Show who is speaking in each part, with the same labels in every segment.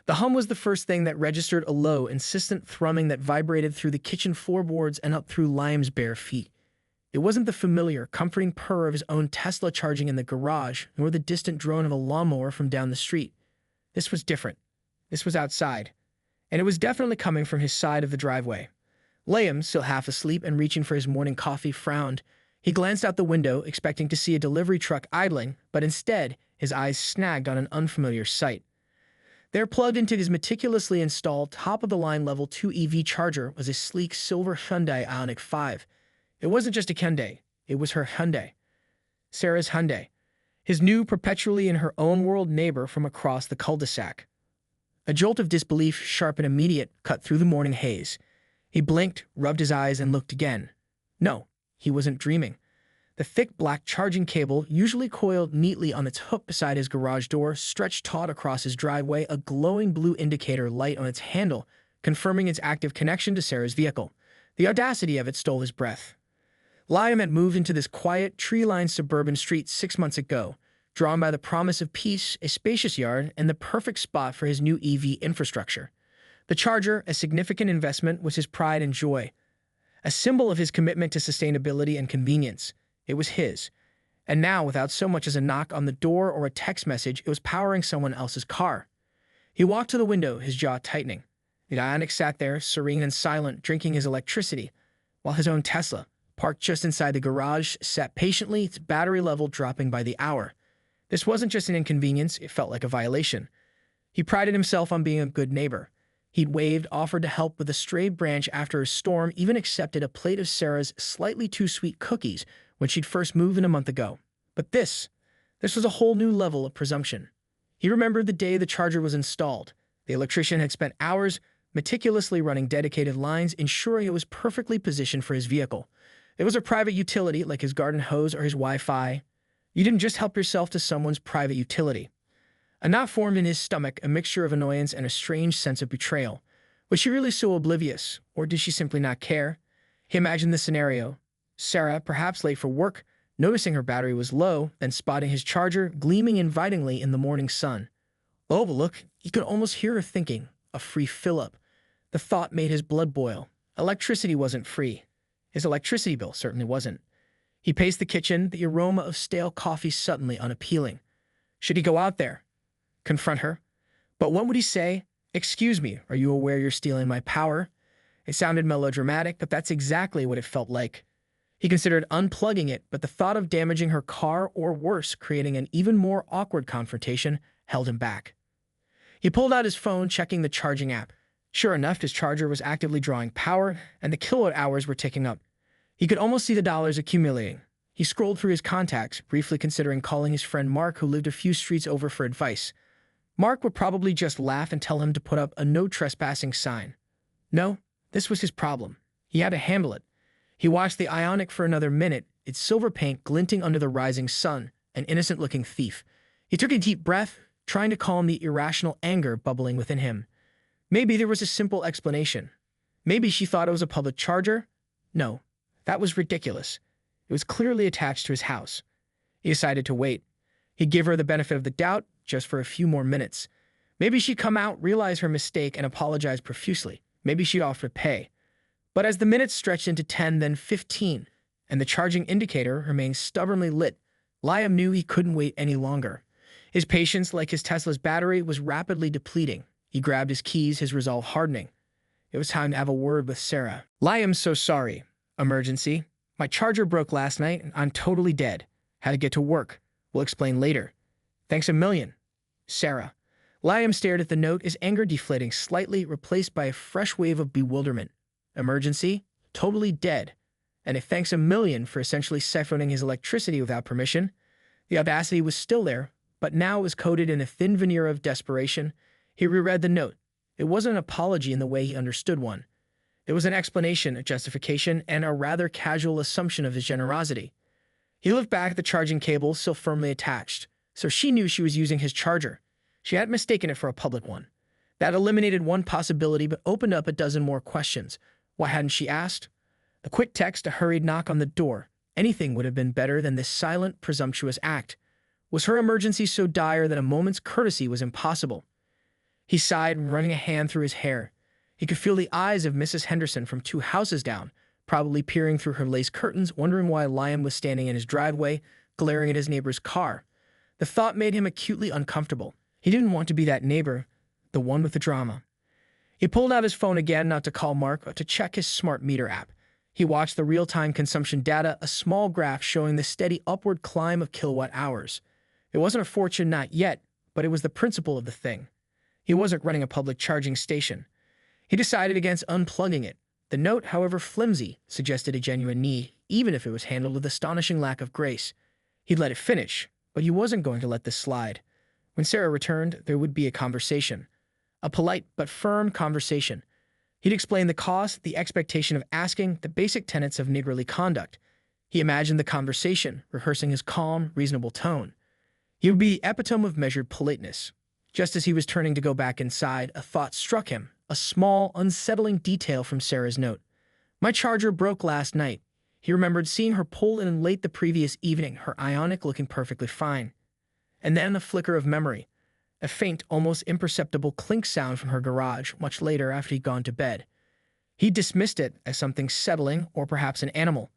Speaker 1: The hum was the first thing that registered, a low, insistent thrumming that vibrated through the kitchen floorboards and up through Liam's bare feet. It wasn't the familiar, comforting purr of his own Tesla charging in the garage, nor the distant drone of a lawnmower from down the street. This was different. This was outside. And it was definitely coming from his side of the driveway. Liam, still half asleep and reaching for his morning coffee, frowned. He glanced out the window, expecting to see a delivery truck idling, but instead, his eyes snagged on an unfamiliar sight. There, plugged into his meticulously installed, top-of-the-line Level 2 EV charger, was a sleek silver Hyundai Ioniq 5. It wasn't just a Hyundai. It was her Hyundai. Sarah's Hyundai. His new, perpetually in her own world neighbor from across the cul-de-sac. A jolt of disbelief, sharp and immediate, cut through the morning haze. He blinked, rubbed his eyes, and looked again. No, he wasn't dreaming. The thick black charging cable, usually coiled neatly on its hook beside his garage door, stretched taut across his driveway, a glowing blue indicator light on its handle, confirming its active connection to Sarah's vehicle. The audacity of it stole his breath. Liam had moved into this quiet, tree-lined suburban street 6 months ago, drawn by the promise of peace, a spacious yard, and the perfect spot for his new EV infrastructure. The charger, a significant investment, was his pride and joy, a symbol of his commitment to sustainability and convenience. It was his. And now, without so much as a knock on the door or a text message, it was powering someone else's car. He walked to the window, his jaw tightening. The Ioniq sat there, serene and silent, drinking his electricity, while his own Tesla, parked just inside the garage, sat patiently, its battery level dropping by the hour. This wasn't just an inconvenience, it felt like a violation. He prided himself on being a good neighbor. He'd waved, offered to help with a stray branch after a storm, even accepted a plate of Sarah's slightly too sweet cookies when she'd first moved in a month ago. But this was a whole new level of presumption. He remembered the day the charger was installed. The electrician had spent hours meticulously running dedicated lines, ensuring it was perfectly positioned for his vehicle. It was a private utility, like his garden hose or his Wi-Fi. You didn't just help yourself to someone's private utility. A knot formed in his stomach, a mixture of annoyance and a strange sense of betrayal. Was she really so oblivious, or did she simply not care? He imagined the scenario. Sarah, perhaps late for work, noticing her battery was low, then spotting his charger gleaming invitingly in the morning sun. Oh, but look, he could almost hear her thinking, a free fill-up. The thought made his blood boil. Electricity wasn't free. His electricity bill certainly wasn't. He paced the kitchen, the aroma of stale coffee suddenly unappealing. Should he go out there? Confront her? But what would he say? Excuse me, are you aware you're stealing my power? It sounded melodramatic, but that's exactly what it felt like. He considered unplugging it, but the thought of damaging her car, or worse, creating an even more awkward confrontation, held him back. He pulled out his phone, checking the charging app. Sure enough, his charger was actively drawing power, and the kilowatt hours were ticking up. He could almost see the dollars accumulating. He scrolled through his contacts, briefly considering calling his friend Mark, who lived a few streets over, for advice. Mark would probably just laugh and tell him to put up a no trespassing sign. No, this was his problem. He had to handle it. He watched the Ioniq for another minute, its silver paint glinting under the rising sun, an innocent-looking thief. He took a deep breath, trying to calm the irrational anger bubbling within him. Maybe there was a simple explanation. Maybe she thought it was a public charger? No, that was ridiculous. It was clearly attached to his house. He decided to wait. He'd give her the benefit of the doubt, just for a few more minutes. Maybe she'd come out, realize her mistake, and apologize profusely. Maybe she'd offer to pay. But as the minutes stretched into 10, then 15, and the charging indicator remained stubbornly lit, Liam knew he couldn't wait any longer. His patience, like his Tesla's battery, was rapidly depleting. He grabbed his keys, his resolve hardening. It was time to have a word with Sarah. Liam's so sorry. Emergency. My charger broke last night, and I'm totally dead. Had to get to work. We'll explain later. Thanks a million. Sarah. Liam stared at the note, his anger deflating slightly, replaced by a fresh wave of bewilderment. Emergency? Totally dead. And a thanks a million for essentially siphoning his electricity without permission. The audacity was still there, but now it was coated in a thin veneer of desperation. He reread the note. It wasn't an apology in the way he understood one. It was an explanation, a justification, and a rather casual assumption of his generosity. He looked back at the charging cable still firmly attached. So she knew she was using his charger. She hadn't mistaken it for a public one. That eliminated one possibility, but opened up a dozen more questions. Why hadn't she asked? A quick text, a hurried knock on the door. Anything would have been better than this silent, presumptuous act. Was her emergency so dire that a moment's courtesy was impossible? He sighed, running a hand through his hair. He could feel the eyes of Mrs. Henderson from 2 houses down, probably peering through her lace curtains, wondering why Liam was standing in his driveway, glaring at his neighbor's car. The thought made him acutely uncomfortable. He didn't want to be that neighbor, the one with the drama. He pulled out his phone again, not to call Mark, but to check his smart meter app. He watched the real-time consumption data, a small graph showing the steady upward climb of kilowatt hours. It wasn't a fortune, not yet, but it was the principle of the thing. He wasn't running a public charging station. He decided against unplugging it. The note, however flimsy, suggested a genuine need, even if it was handled with astonishing lack of grace. He'd let it finish, but he wasn't going to let this slide. When Sarah returned, there would be a conversation. A polite but firm conversation. He'd explain the cost, the expectation of asking, the basic tenets of neighborly conduct. He imagined the conversation, rehearsing his calm, reasonable tone. He would be the epitome of measured politeness. Just as he was turning to go back inside, a thought struck him, a small, unsettling detail from Sarah's note. "My charger broke last night." He remembered seeing her pull in late the previous evening, her ionic looking perfectly fine. And then a flicker of memory. A faint, almost imperceptible clink sound from her garage much later after he'd gone to bed. He dismissed it as something settling or perhaps an animal.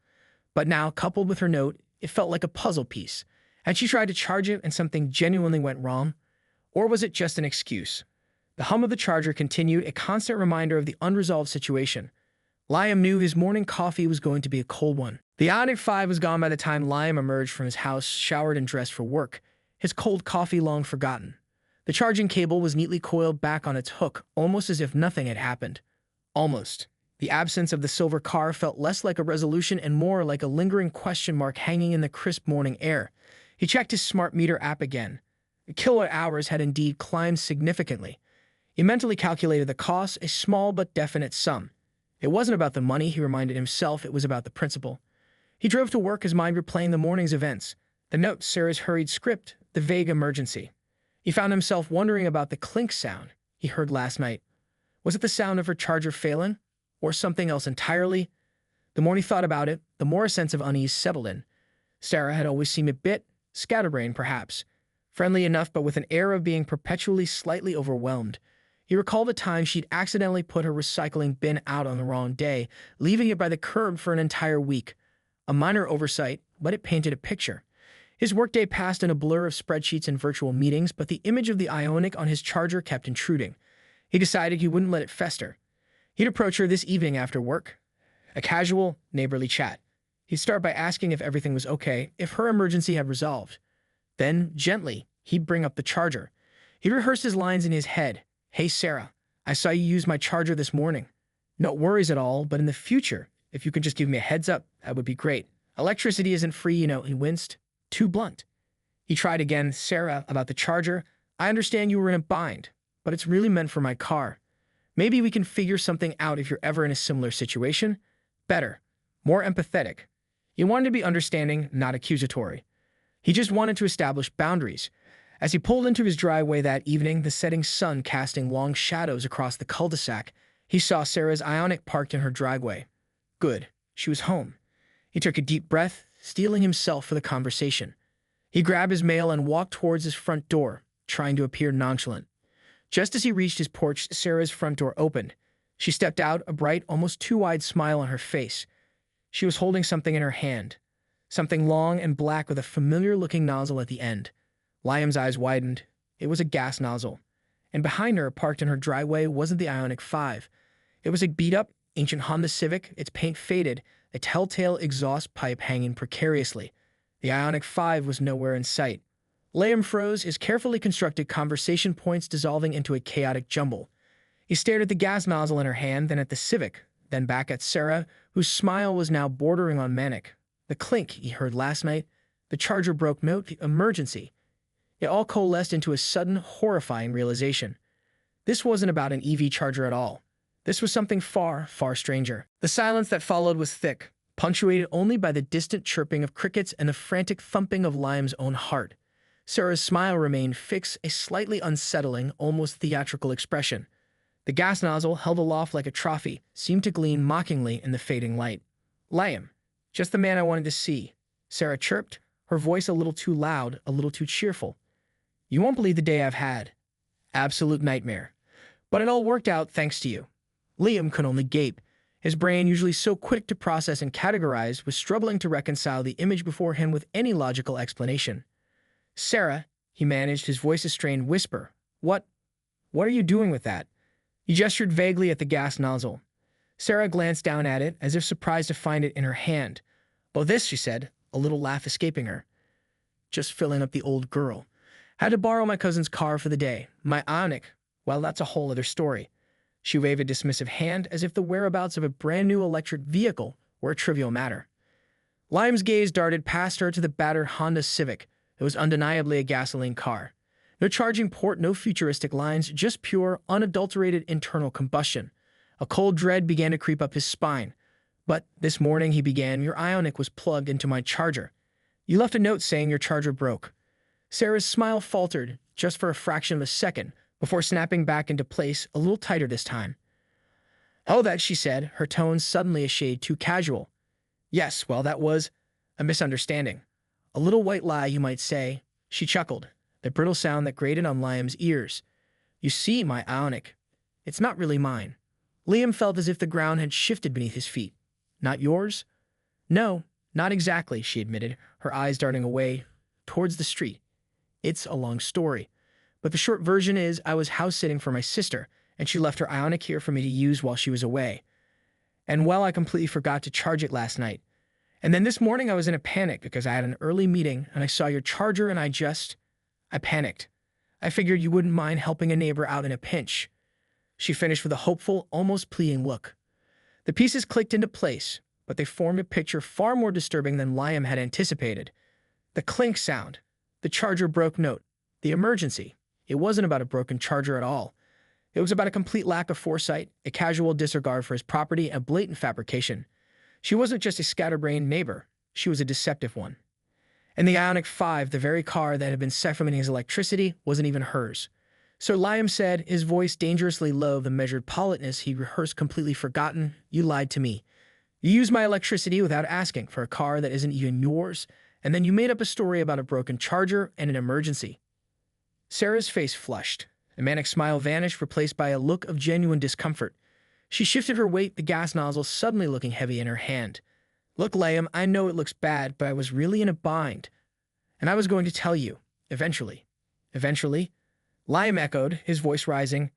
Speaker 1: But now, coupled with her note, it felt like a puzzle piece. Had she tried to charge it and something genuinely went wrong? Or was it just an excuse? The hum of the charger continued, a constant reminder of the unresolved situation. Liam knew his morning coffee was going to be a cold one. The Ionic 5 was gone by the time Liam emerged from his house, showered and dressed for work, his cold coffee long forgotten. The charging cable was neatly coiled back on its hook, almost as if nothing had happened. Almost. The absence of the silver car felt less like a resolution and more like a lingering question mark hanging in the crisp morning air. He checked his smart meter app again. The kilowatt hours had indeed climbed significantly. He mentally calculated the cost, a small but definite sum. It wasn't about the money, he reminded himself, it was about the principle. He drove to work, his mind replaying the morning's events, the note, Sarah's hurried script, the vague emergency. He found himself wondering about the clink sound he heard last night. Was it the sound of her charger failing? Or something else entirely? The more he thought about it, the more a sense of unease settled in. Sarah had always seemed a bit scatterbrained, perhaps. Friendly enough, but with an air of being perpetually slightly overwhelmed. He recalled a time she'd accidentally put her recycling bin out on the wrong day, leaving it by the curb for an entire week. A minor oversight, but it painted a picture. His workday passed in a blur of spreadsheets and virtual meetings, but the image of the Ionic on his charger kept intruding. He decided he wouldn't let it fester. He'd approach her this evening after work. A casual, neighborly chat. He'd start by asking if everything was okay, if her emergency had resolved. Then, gently, he'd bring up the charger. He rehearsed his lines in his head. "Hey, Sarah, I saw you use my charger this morning. No worries at all, but in the future, if you could just give me a heads up, that would be great. Electricity isn't free, you know." He winced. Too blunt. He tried again. "Sarah, about the charger. I understand you were in a bind, but it's really meant for my car. Maybe we can figure something out if you're ever in a similar situation." Better. More empathetic. He wanted to be understanding, not accusatory. He just wanted to establish boundaries. As he pulled into his driveway that evening, the setting sun casting long shadows across the cul-de-sac, he saw Sarah's Ionic parked in her driveway. Good. She was home. He took a deep breath, steeling himself for the conversation. He grabbed his mail and walked towards his front door, trying to appear nonchalant. Just as he reached his porch, Sarah's front door opened. She stepped out, a bright, almost too wide smile on her face. She was holding something in her hand. Something long and black with a familiar-looking nozzle at the end. Liam's eyes widened. It was a gas nozzle. And behind her, parked in her driveway, wasn't the Ionic 5. It was a beat-up, ancient Honda Civic, its paint faded, a telltale exhaust pipe hanging precariously. The Ionic 5 was nowhere in sight. Liam froze, his carefully constructed conversation points dissolving into a chaotic jumble. He stared at the gas nozzle in her hand, then at the Civic, then back at Sarah, whose smile was now bordering on manic. The clink he heard last night, the charger broke note, the emergency. It all coalesced into a sudden, horrifying realization. This wasn't about an EV charger at all. This was something far, far stranger. The silence that followed was thick, punctuated only by the distant chirping of crickets and the frantic thumping of Liam's own heart. Sarah's smile remained fixed, a slightly unsettling, almost theatrical expression. The gas nozzle, held aloft like a trophy, seemed to gleam mockingly in the fading light. "Liam, just the man I wanted to see," Sarah chirped, her voice a little too loud, a little too cheerful. "You won't believe the day I've had. Absolute nightmare. But it all worked out thanks to you. Liam could only gape. His brain, usually so quick to process and categorize, was struggling to reconcile the image before him with any logical explanation. Sarah, he managed, his voice a strained whisper. What are you doing with that? He gestured vaguely at the gas nozzle. Sarah glanced down at it, as if surprised to find it in her hand. Oh, this, she said, a little laugh escaping her. Just filling up the old girl. Had to borrow my cousin's car for the day. My Ionic. Well, that's a whole other story. She waved a dismissive hand as if the whereabouts of a brand new electric vehicle were a trivial matter. Liam's gaze darted past her to the battered Honda Civic. It was undeniably a gasoline car. No charging port, no futuristic lines, just pure, unadulterated internal combustion. A cold dread began to creep up his spine. But this morning, he began, your Ionic was plugged into my charger. You left a note saying your charger broke. Sarah's smile faltered, just for a fraction of a second, before snapping back into place, a little tighter this time. Oh, that, she said, her tone suddenly a shade too casual. Yes, well, that was a misunderstanding. A little white lie, you might say. She chuckled, the brittle sound that grated on Liam's ears. You see, my Ionic, it's not really mine. Liam felt as if the ground had shifted beneath his feet. Not yours? No, not exactly, she admitted, her eyes darting away towards the street. It's a long story. But the short version is I was house-sitting for my sister, and she left her Ionic here for me to use while she was away. And well, I completely forgot to charge it last night. And then this morning I was in a panic because I had an early meeting, and I saw your charger, and I panicked. I figured you wouldn't mind helping a neighbor out in a pinch. She finished with a hopeful, almost pleading look. The pieces clicked into place, but they formed a picture far more disturbing than Liam had anticipated. The clink sound, the charger broke note, the emergency. It wasn't about a broken charger at all. It was about a complete lack of foresight, a casual disregard for his property, and blatant fabrication. She wasn't just a scatterbrained neighbor. She was a deceptive one. And the Ionic 5, the very car that had been supplementing his electricity, wasn't even hers. So Liam said, his voice dangerously low, the measured politeness he rehearsed completely forgotten, you lied to me. You used my electricity without asking for a car that isn't even yours, and then you made up a story about a broken charger and an emergency. Sarah's face flushed. The manic smile vanished, replaced by a look of genuine discomfort. She shifted her weight, the gas nozzle suddenly looking heavy in her hand. Look, Liam, I know it looks bad, but I was really in a bind. And I was going to tell you, eventually. Eventually? Liam echoed, his voice rising.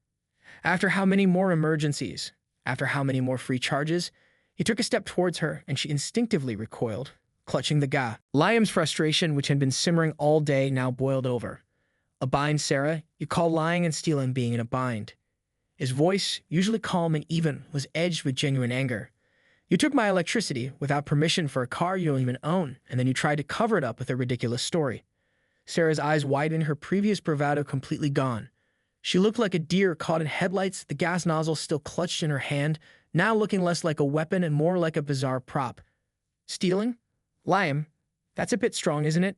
Speaker 1: After how many more emergencies? After how many more free charges? He took a step towards her, and she instinctively recoiled, clutching the gas. Liam's frustration, which had been simmering all day, now boiled over. A bind, Sarah? You call lying and stealing being in a bind. His voice, usually calm and even, was edged with genuine anger. You took my electricity without permission for a car you don't even own, and then you tried to cover it up with a ridiculous story. Sarah's eyes widened, her previous bravado completely gone. She looked like a deer caught in headlights, the gas nozzle still clutched in her hand, now looking less like a weapon and more like a bizarre prop. Stealing? Liam, that's a bit strong, isn't it?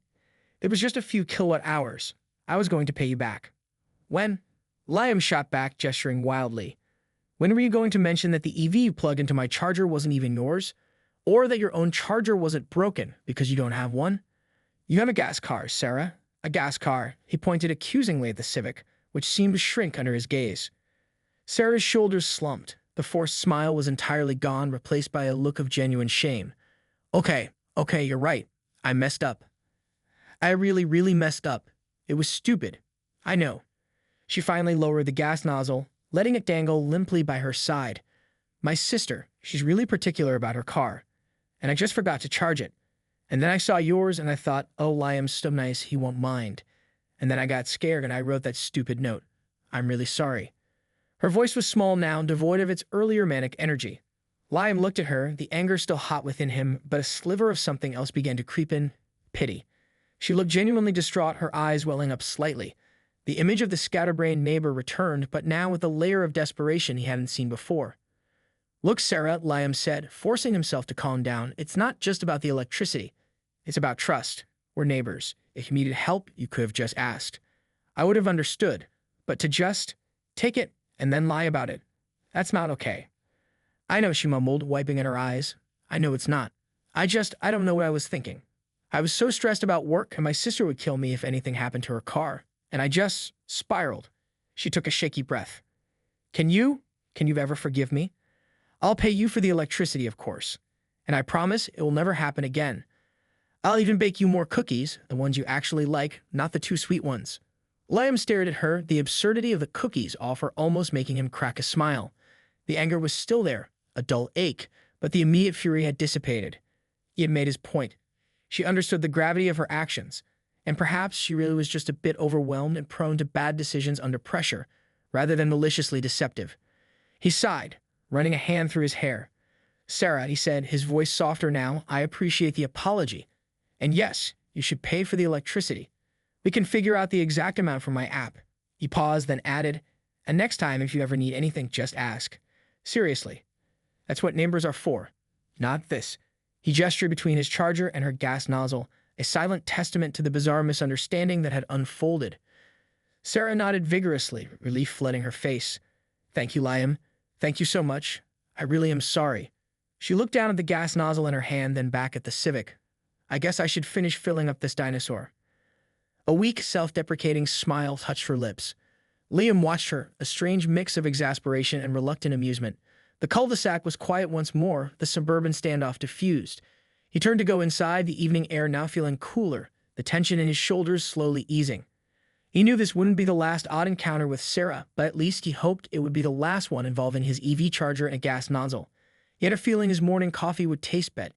Speaker 1: It was just a few kilowatt hours. I was going to pay you back. When? Liam shot back, gesturing wildly. When were you going to mention that the EV you plugged into my charger wasn't even yours? Or that your own charger wasn't broken because you don't have one? You have a gas car, Sarah. A gas car. He pointed accusingly at the Civic, which seemed to shrink under his gaze. Sarah's shoulders slumped. The forced smile was entirely gone, replaced by a look of genuine shame. Okay, you're right. I messed up. I really, really messed up. It was stupid. I know. She finally lowered the gas nozzle, letting it dangle limply by her side. My sister, she's really particular about her car. And I just forgot to charge it. And then I saw yours and I thought, oh, Liam's so nice, he won't mind. And then I got scared and I wrote that stupid note. I'm really sorry. Her voice was small now, devoid of its earlier manic energy. Liam looked at her, the anger still hot within him, but a sliver of something else began to creep in. Pity. She looked genuinely distraught, her eyes welling up slightly. The image of the scatterbrained neighbor returned, but now with a layer of desperation he hadn't seen before. Look, Sarah, Liam said, forcing himself to calm down. It's not just about the electricity. It's about trust. We're neighbors. If you needed help, you could have just asked. I would have understood. But to just take it and then lie about it, that's not okay. I know, she mumbled, wiping at her eyes. I know it's not. I don't know what I was thinking. I was so stressed about work, and my sister would kill me if anything happened to her car. And I just spiraled. She took a shaky breath. Can you? Can you ever forgive me? I'll pay you for the electricity, of course. And I promise it will never happen again. I'll even bake you more cookies, the ones you actually like, not the too sweet ones. Liam stared at her, the absurdity of the cookies offer almost making him crack a smile. The anger was still there, a dull ache, but the immediate fury had dissipated. He had made his point. She understood the gravity of her actions, and perhaps she really was just a bit overwhelmed and prone to bad decisions under pressure, rather than maliciously deceptive. He sighed, running a hand through his hair. Sarah, he said, his voice softer now, I appreciate the apology. And yes, you should pay for the electricity. We can figure out the exact amount from my app. He paused, then added, and next time if you ever need anything, just ask. Seriously. That's what neighbors are for. Not this. He gestured between his charger and her gas nozzle, a silent testament to the bizarre misunderstanding that had unfolded. Sarah nodded vigorously, relief flooding her face. Thank you, Liam. Thank you so much. I really am sorry. She looked down at the gas nozzle in her hand, then back at the Civic. I guess I should finish filling up this dinosaur. A weak, self-deprecating smile touched her lips. Liam watched her, a strange mix of exasperation and reluctant amusement. The cul-de-sac was quiet once more, the suburban standoff diffused. He turned to go inside, the evening air now feeling cooler, the tension in his shoulders slowly easing. He knew this wouldn't be the last odd encounter with Sarah, but at least he hoped it would be the last one involving his EV charger and a gas nozzle. He had a feeling his morning coffee would taste better.